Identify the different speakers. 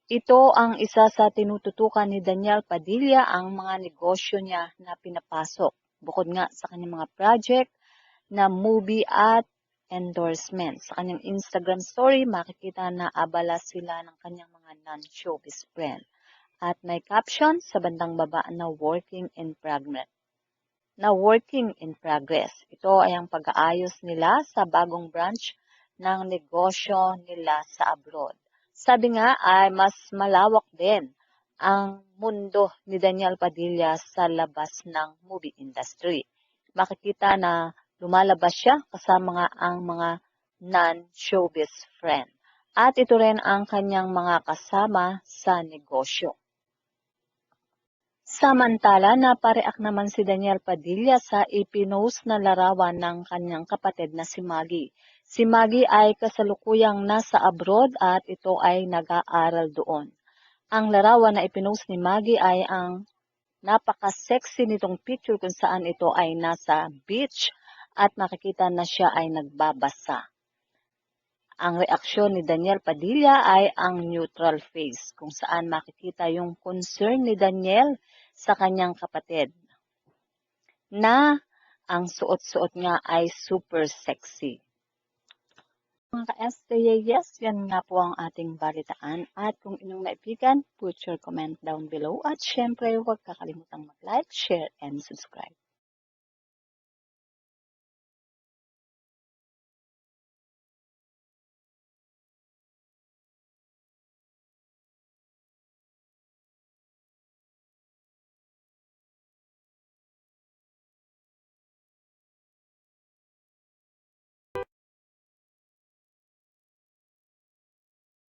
Speaker 1: Ito ang isa sa tinututukan ni Daniel Padilla ang mga negosyo niya na pinapasok. Bukod nga sa kanyang mga project na movie at endorsement. Sa kanyang Instagram story, makikita na abala sila ng kanyang mga non-showbiz friend. At may caption sa bandang baba na working in progress. Ito ay ang pag-aayos nila sa bagong branch ng negosyo nila sa abroad. Sabi nga ay mas malawak din ang mundo ni Daniel Padilla sa labas ng movie industry. Makikita na lumalabas siya kasama nga ang mga non-showbiz friend. At ito rin ang kanyang mga kasama sa negosyo. Samantala, napareact naman si Daniel Padilla sa ipinost na larawan ng kanyang kapatid na si Maggie. Si Maggie ay kasalukuyang nasa abroad at ito ay nag-aaral doon. Ang larawan na ipinost ni Maggie ay ang napaka-sexy nitong picture kung saan ito ay nasa beach at makikita na siya ay nagbabasa. Ang reaksyon ni Daniel Padilla ay ang neutral face kung saan makikita yung concern ni Daniel sa kanyang kapatid na ang suot-suot niya ay super sexy. Mga ka-STAS, yan nga po ang ating balitaan at kung inyong naibigan, put your comment down below at syempre huwag kakalimutang mag-like, share, and subscribe.